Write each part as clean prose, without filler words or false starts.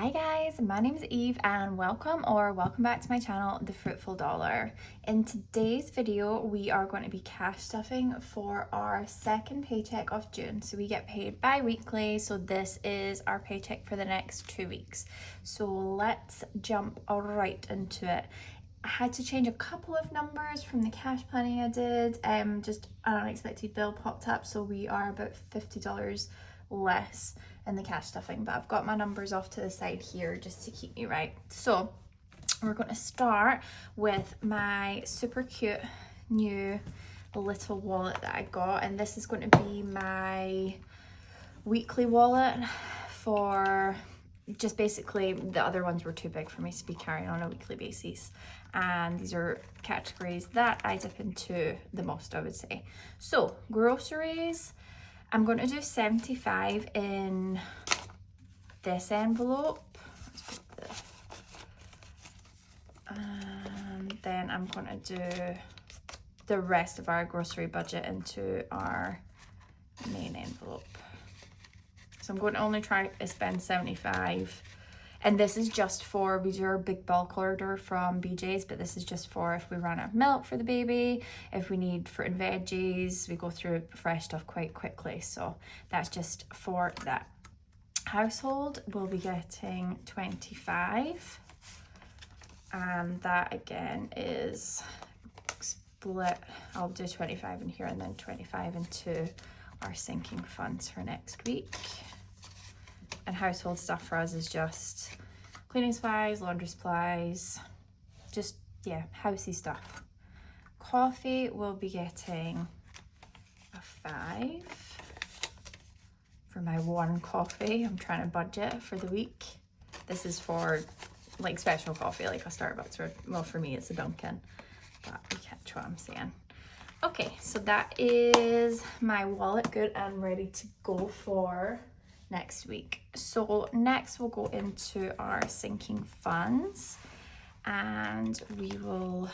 Hi guys, my name is Eve and welcome back to my channel, The Fruitful Dollar. In today's video, we are going to be cash stuffing for our second paycheck of June. So we get paid bi-weekly, so this is our paycheck for the next 2 weeks. So let's jump right into it. I had to change a couple of numbers from the cash planning I did. Just an unexpected bill popped up, so we are about $50 less in the cash stuffing, but I've got my numbers off to the side here just to keep me right. So we're going to start with my super cute new little wallet that I got, and this is going to be my weekly wallet for just basically the other ones were too big for me to be carrying on a weekly basis, and these are categories that I dip into the most, I would say. So groceries, I'm going to do 75 in this envelope. And then I'm going to do the rest of our grocery budget into our main envelope. So I'm going to only try to spend 75. And this is just for, we do our big bulk order from BJ's, but this is just for if we run out of milk for the baby, if we need fruit and veggies, we go through fresh stuff quite quickly. So that's just for that. Household will be getting 25. And that again is split. I'll do 25 in here and then 25 into our sinking funds for next week. And household stuff for us is just cleaning supplies, laundry supplies, just, yeah, housey stuff. Coffee will be getting a 5 for my one coffee. I'm trying to budget for the week. This is for like special coffee, like a Starbucks, or well, for me it's a Dunkin', but you catch what I'm saying. Okay, so that is my wallet good and ready to go for next week. So next we'll go into our sinking funds, and we will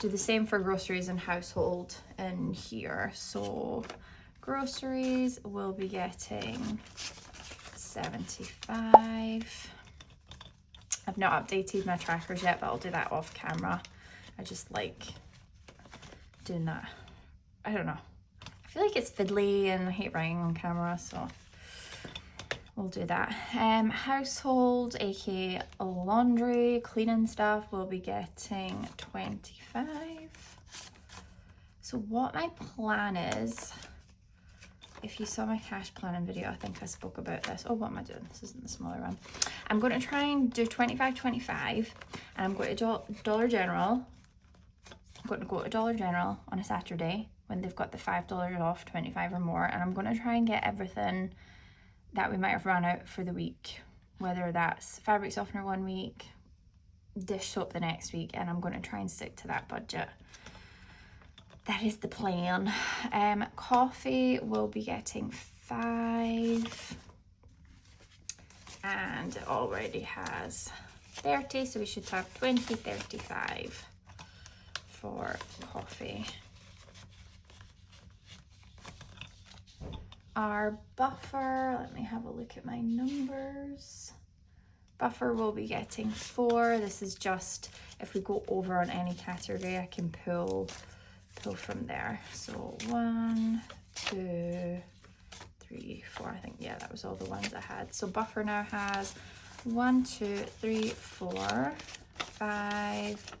do the same for groceries and household in here. So groceries will be getting 75. I've not updated my trackers yet, but I'll do that off camera. I just like doing that. I don't know. I feel like it's fiddly and I hate writing on camera, so we'll do that. Household, aka laundry, cleaning stuff, will be getting 25. So what my plan is, if you saw my cash planning video, I think I spoke about this. Oh, what am I doing? This isn't the smaller one. I'm going to try and do 25, 25, and I'm going to Dollar General. I'm going to go to Dollar General on a Saturday when they've got the $5 off, 25 or more, and I'm going to try and get everything that we might have run out for the week, whether that's fabric softener one week, dish soap the next week, and I'm going to try and stick to that budget. That is the plan. Coffee will be getting 5, and it already has 30, so we should have 20, 35 for coffee. Our buffer, let me have a look at my numbers. Buffer will be getting 4. This is just if we go over on any category, I can pull from there. So 1, 2, 3, 4. I think, yeah, that was all the ones I had. So buffer now has 1, 2, 3, 4, 5,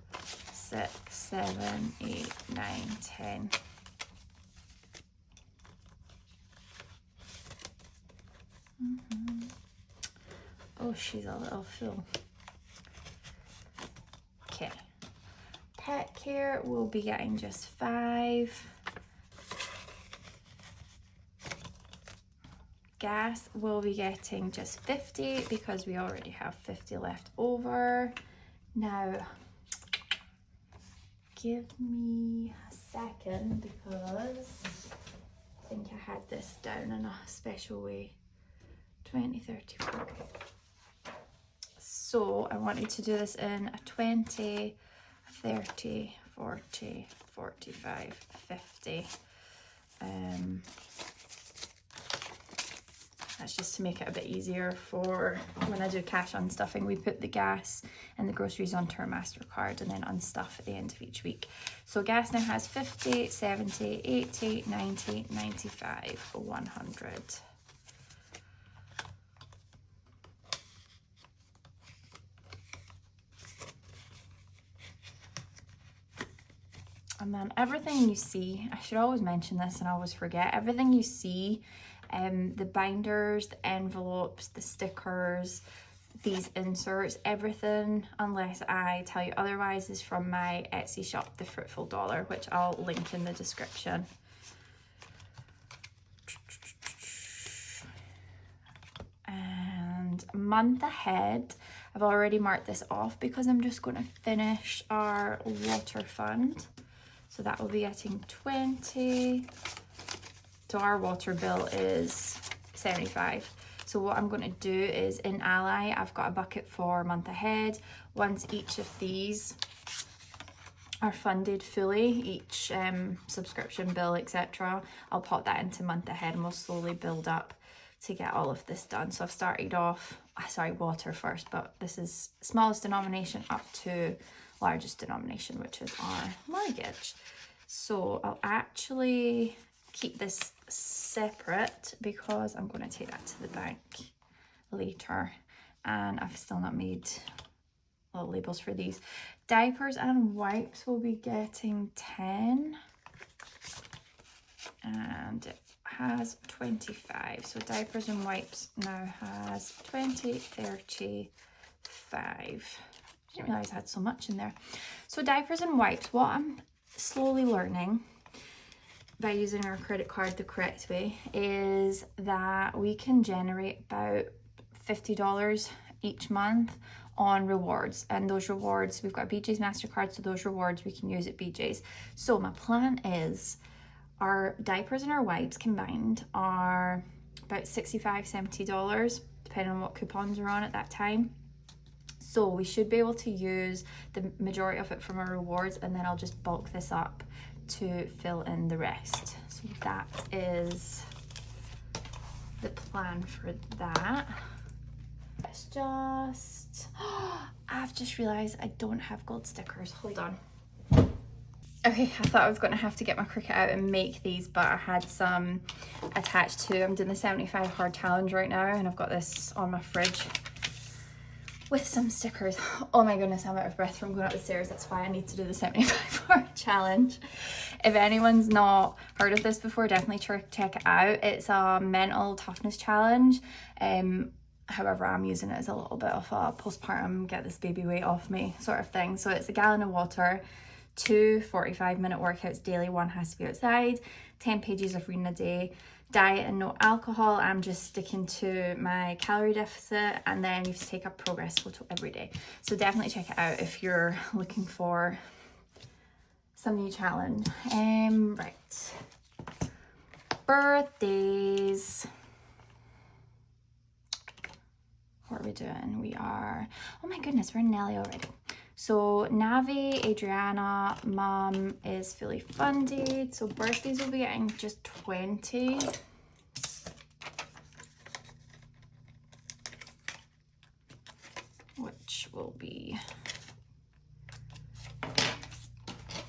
6, 7, 8, 9, 10. Oh, she's a little full. Okay. Pet care will be getting just 5. Gas will be getting just 50 because we already have 50 left over. Now, give me a second because I think I had this down in a special way. 20, 30, 40. So I wanted to do this in a 20, 30, 40, 45, 50. That's just to make it a bit easier for when I do cash unstuffing. We put the gas and the groceries onto our MasterCard and then unstuff at the end of each week. So gas now has 50, 70, 80, 90, 95, 100. And then everything you see, I should always mention this and I always forget, everything you see, the binders, the envelopes, the stickers, these inserts, everything, unless I tell you otherwise, is from my Etsy shop, the Fruitful Dollar, which I'll link in the description. And month ahead, I've already marked this off because I'm just going to finish our water fund. So that will be getting 20. So our water bill is 75. So what I'm going to do is in Ally, I've got a bucket for month ahead. Once each of these are funded fully, each subscription bill, etc., I'll pop that into month ahead and we'll slowly build up to get all of this done. So I've started off, sorry, water first, but this is smallest denomination up to largest denomination, which is our mortgage. So I'll actually keep this separate because I'm going to take that to the bank later, and I've still not made little labels for these. Diapers and wipes will be getting 10, and it has 25. So diapers and wipes now has 20, 35. I didn't realize I had so much in there. So diapers and wipes, what I'm slowly learning by using our credit card the correct way is that we can generate about $50 each month on rewards, and those rewards, we've got a BJ's MasterCard, so those rewards we can use at BJ's. So my plan is our diapers and our wipes combined are about $65, $70, depending on what coupons are on at that time. So we should be able to use the majority of it from our rewards, and then I'll just bulk this up to fill in the rest. So that is the plan for that. It's just, I've just realized I don't have gold stickers. Hold on. Okay, I thought I was going to have to get my Cricut out and make these, but I had some attached to. I'm doing the 75 hard challenge right now, and I've got this on my fridge with some stickers. Oh my goodness, I'm out of breath from going up the stairs. That's why I need to do the 75 hard challenge. If anyone's not heard of this before, definitely check it out. It's a mental toughness challenge. However, I'm using it as a little bit of a postpartum get this baby weight off me sort of thing. So it's a gallon of water, 2 45-minute workouts daily, 1 has to be outside, 10 pages of reading a day, diet and no alcohol. I'm just sticking to my calorie deficit, and then you have to take a progress photo every day. So definitely check it out if you're looking for some new challenge. Right, birthdays. What are we doing? We are, oh my goodness, we're in Nelly already. So Navi, Adriana, Mom is fully funded. So birthdays will be getting just 20. Which will be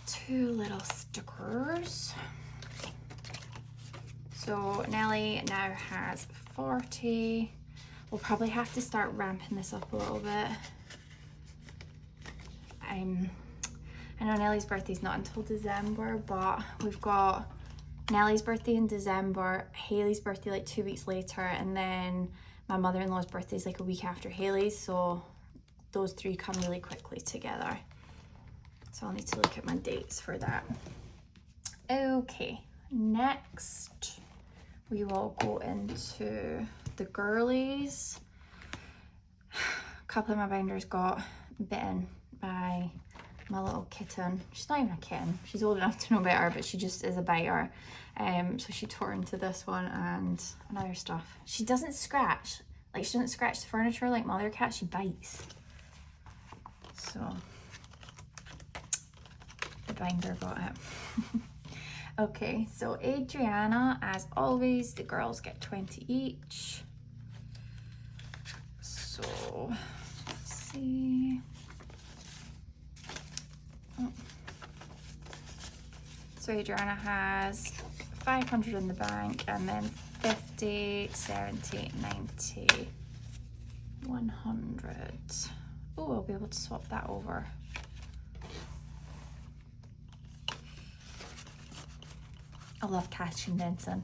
2 little stickers. So Nelly now has 40. We'll probably have to start ramping this up a little bit. I know Nelly's birthday's not until December, but we've got Nelly's birthday in December, Haley's birthday like 2 weeks later, and then my mother-in-law's birthday is like a week after Haley's, so those 3 come really quickly together. So I'll need to look at my dates for that. Okay, next we will go into the girlies. A couple of my binders got bitten by my little kitten. She's not even a kitten, she's old enough to know better, but she just is a biter. So she tore into this one and other stuff. She doesn't scratch, like she doesn't scratch the furniture like my other cat, she bites. So the binder got it. Okay, so Adriana, as always, the girls get 20 each. see. Oh. So Adriana has 500 in the bank, and then 50, 70, 90, 100. Oh, I'll be able to swap that over. I love cash condensing.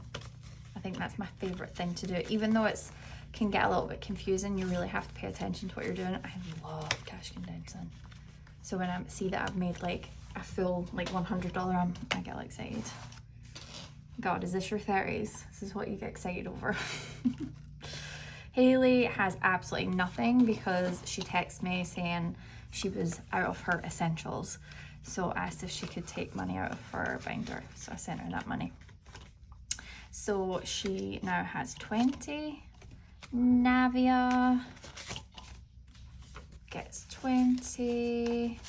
I think that's my favorite thing to do. Even though it's can get a little bit confusing, you really have to pay attention to what you're doing. I love cash condensing. So when I see that I've made like a full like $100, I get like excited. God, is this your 30s? This is what you get excited over. Haley has absolutely nothing because she texted me saying she was out of her essentials. So I asked if she could take money out of her binder. So I sent her that money. So she now has 20. Navia gets 20.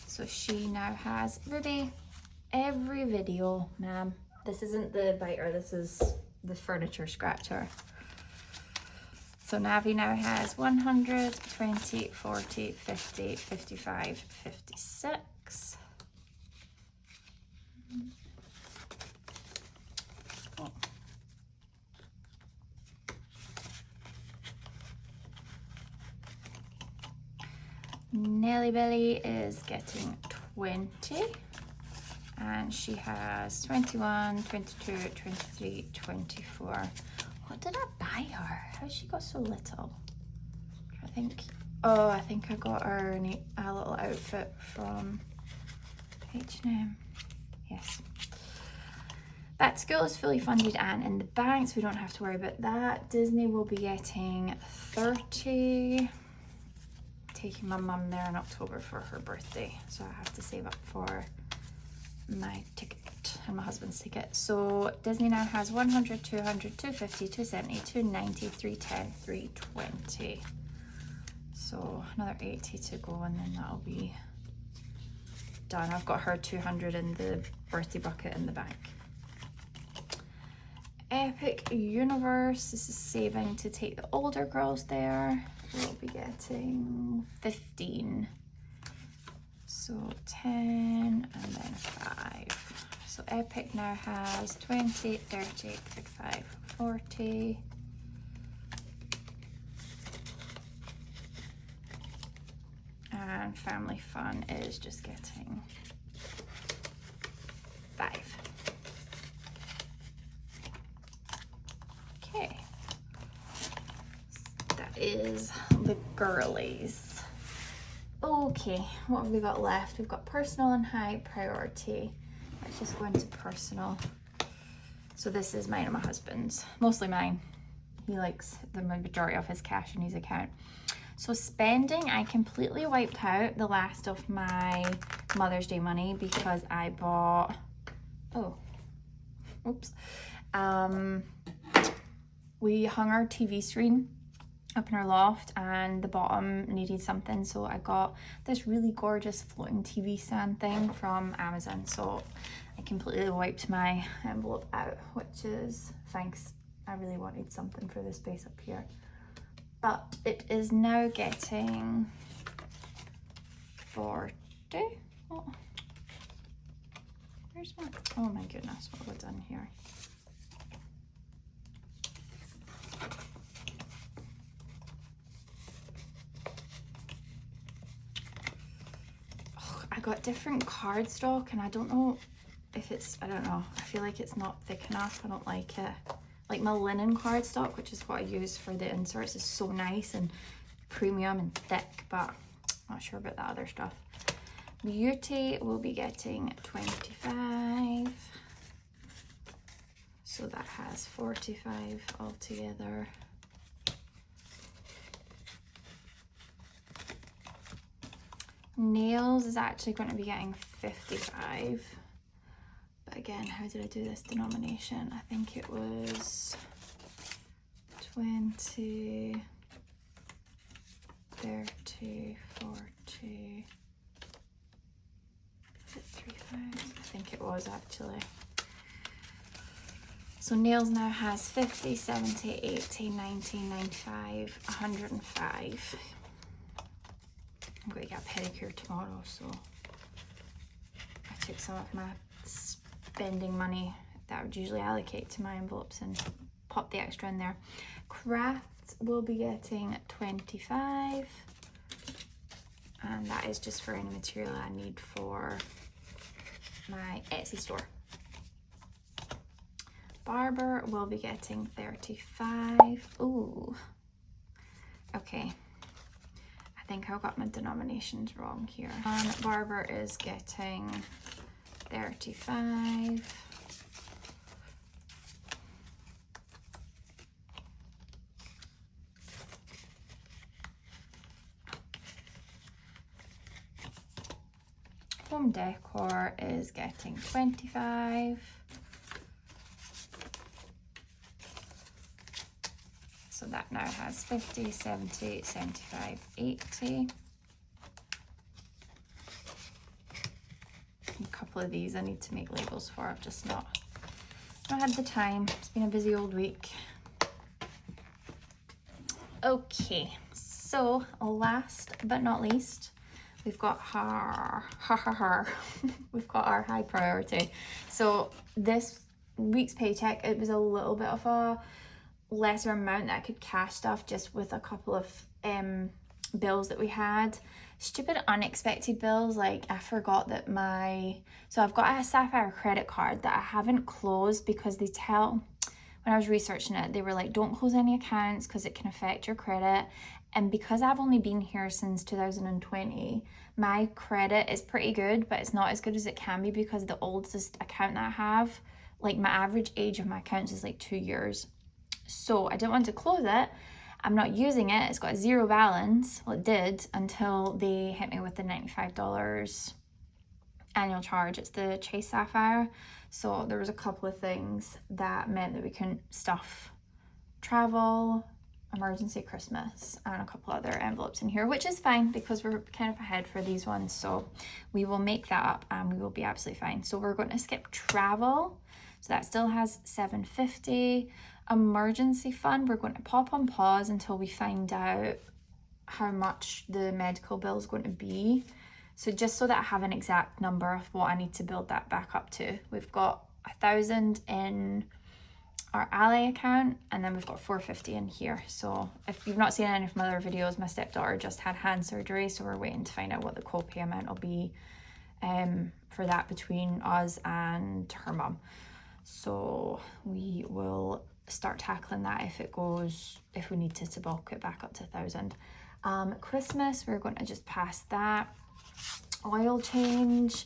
So she now has Ruby. Every video, ma'am. This isn't the biter, this is the furniture scratcher. So Navi now has 100, 20, 40, 50, 55, 56. Oh. Nelly Belly is getting 20. And she has 21, 22, 23, 24. What did I buy her? How she got so little? I think I got her a little outfit from H&M. Yes. That school is fully funded and in the bank, so we don't have to worry about that. Disney will be getting 30. Taking my mum there in October for her birthday, so I have to save up for my ticket and my husband's ticket. So Disney now has 100, 200, 250, 270, 290, 310, 320. So another 80 to go and then that'll be done. I've got her 200 in the birthday bucket in the bank. Epic Universe, this is saving to take the older girls there. We'll be getting 15. So 10 and then 5. So Epic now has 20, 30, 35, 40. And Family Fun is just getting 5. Okay. That is the girlies. Okay, what have we got left? We've got personal and high priority. Let's just go into personal. So this is mine and my husband's, mostly mine. He likes the majority of his cash in his account. So spending, I completely wiped out the last of my Mother's Day money because I bought, we hung our TV screen up in our loft and the bottom needed something, so I got this really gorgeous floating TV stand thing from Amazon. So I completely wiped my envelope out, which is thanks. I really wanted something for the space up here, but it is now getting 40. Oh, where's my, oh my goodness, what have I done here? I got different cardstock and I don't know if it's, I don't know, I feel like it's not thick enough. I don't like it. Like my linen cardstock, which is what I use for the inserts, is so nice and premium and thick, but I'm not sure about that other stuff. Beauty will be getting 25. So that has 45 altogether. Nails is actually going to be getting 55. But again, how did I do this denomination? I think it was 20, 30, 40, is it 35? I think it was actually. So nails now has 50, 70, 80, 90, 95, 105. I'm going to get a pedicure tomorrow, so I took some of my spending money that I would usually allocate to my envelopes and pop the extra in there. Crafts will be getting 25, and that is just for any material I need for my Etsy store. Barber will be getting 35. Ooh, okay. I think I got my denominations wrong here. Barber is getting 35. Home decor is getting 25. So that now has 50, 70, 75, 80. A couple of these I need to make labels for. I've just not had the time. It's been a busy old week. Okay, so last but not least, we've got we've got our high priority. So this week's paycheck, it was a little bit of a lesser amount that I could cash stuff just with a couple of bills that we had. Stupid unexpected bills, like I forgot that so I've got a Sapphire credit card that I haven't closed because when I was researching it, they were like, don't close any accounts because it can affect your credit. And because I've only been here since 2020, my credit is pretty good, but it's not as good as it can be because the oldest account that I have, like my average age of my accounts is like 2 years. So I didn't want to close it. I'm not using it. It's got a zero balance. Well, it did until they hit me with the $95 annual charge. It's the Chase Sapphire. So there was a couple of things that meant that we couldn't stuff travel, emergency Christmas, and a couple other envelopes in here, which is fine because we're kind of ahead for these ones. So we will make that up and we will be absolutely fine. So we're going to skip travel. So that still has $750. Emergency fund, we're going to pop on pause until we find out how much the medical bill is going to be. So just so that I have an exact number of what I need to build that back up to. We've got 1,000 in our Ally account, and then we've got 450 in here. So if you've not seen any of my other videos, my stepdaughter just had hand surgery, so we're waiting to find out what the copay amount will be for that between us and her mum. So we will start tackling that if we need to bulk it back up to 1,000. Christmas, we're going to just pass that. Oil change,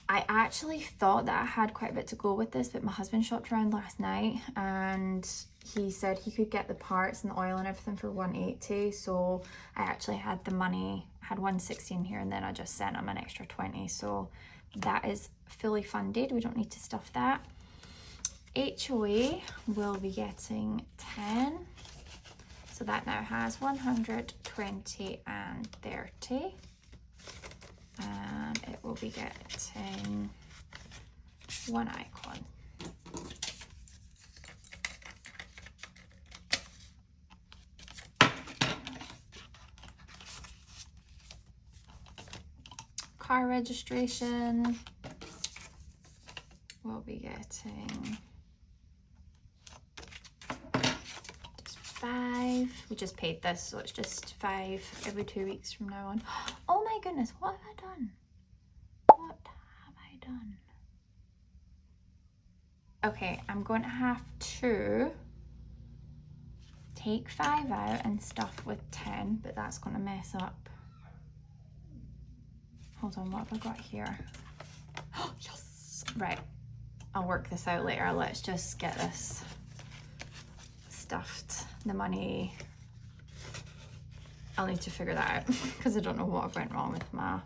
I actually thought that I had quite a bit to go with this, but my husband shopped around last night and he said he could get the parts and the oil and everything for 180. So I actually had the money, had 160 in here, and then I just sent him an extra 20. So that is fully funded. We don't need to stuff that. HOA will be getting 10. So that now has 100, 20 and 30. And it will be getting one icon. Car registration will be getting just 5. We just paid this, so it's just 5 every 2 weeks from now on. Oh my goodness, what have I done? What have I done? Okay, I'm going to have to take 5 out and stuff with 10, but that's going to mess up. Hold on, what have I got here? Oh, yes! Right, I'll work this out later. Let's just get this stuffed. The money, I'll need to figure that out because I don't know what went wrong with my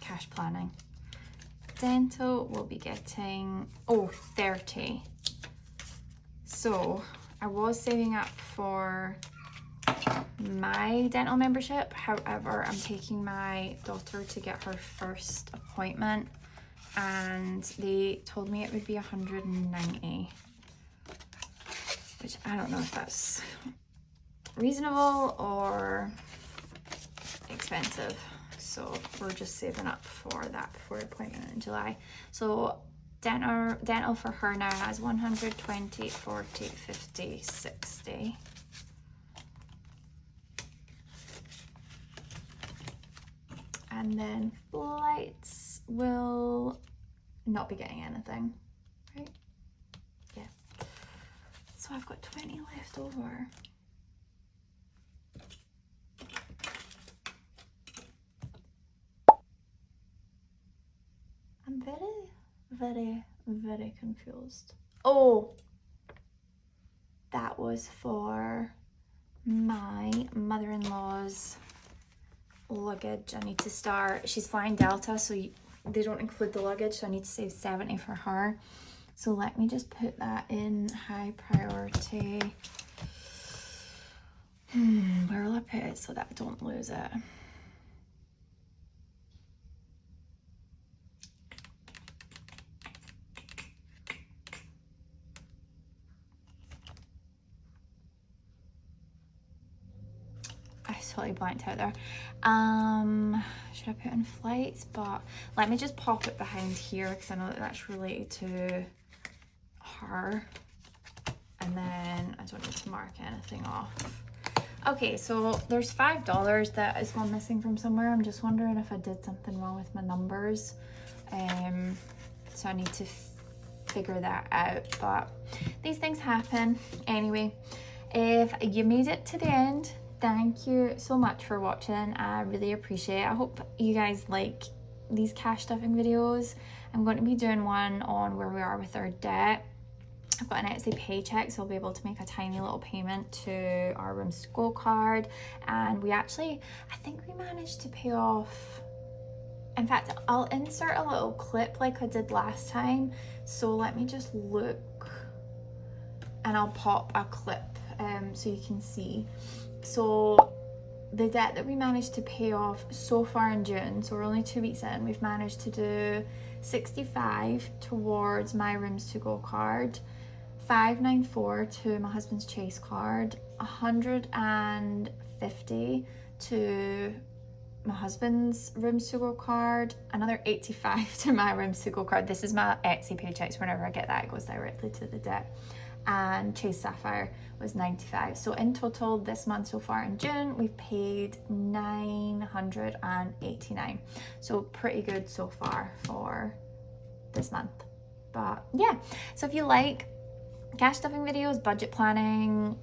cash planning. Dental will be getting 30. So I was saving up for my dental membership. However, I'm taking my daughter to get her first appointment and they told me it would be 190, which I don't know if that's reasonable or expensive. So we're just saving up for that before appointment in July. So dental for her now is 120, 40, 50, 60. And then flights will not be getting anything, right? Yeah. So I've got 20 left over. I'm very confused. Oh, that was for my mother-in-law's luggage. I need to start, she's flying Delta, so they don't include the luggage, so I need to save 70 for her. So let me just put that in high priority. Where will I put it so that I don't lose it? Totally blanked out there. Should I put in flights? But let me just pop it behind here because I know that that's related to her, and then I don't need to mark anything off. Okay, so there's $5 that is gone missing from somewhere. I'm just wondering if I did something wrong with my numbers, so I need to figure that out, but these things happen. Anyway, if you made it to the end, thank you so much for watching. I really appreciate it. I hope you guys like these cash stuffing videos. I'm going to be doing one on where we are with our debt. I've got an Etsy Paycheck, so I'll be able to make a tiny little payment to our Rooms to Go card. And we actually, I think we managed to pay off, in fact, I'll insert a little clip like I did last time. So let me just look and I'll pop a clip so you can see. So the debt that we managed to pay off so far in June, so we're only 2 weeks in, we've managed to do 65 towards my Rooms to Go card, 594 to my husband's Chase card, 150 to my husband's Rooms to Go card, another 85 to my Rooms to Go card. This is my Etsy Paychecks. Whenever I get that, it goes directly to the debt. And Chase Sapphire was 95. So in total this month so far in June, we've paid 989. So pretty good so far for this month. But yeah, so if you like cash stuffing videos, budget planning,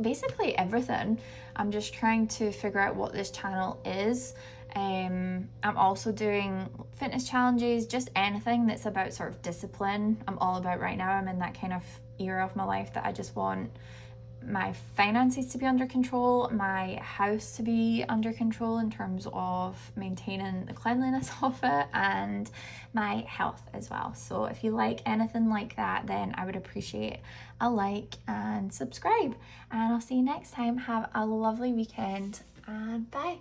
basically everything, I'm just trying to figure out what this channel is. I'm also doing fitness challenges, just anything that's about sort of discipline. I'm all about right now. I'm in that kind of era of my life that I just want my finances to be under control, my house to be under control in terms of maintaining the cleanliness of it, and my health as well. So if you like anything like that, then I would appreciate a like and subscribe. And I'll see you next time. Have a lovely weekend and bye.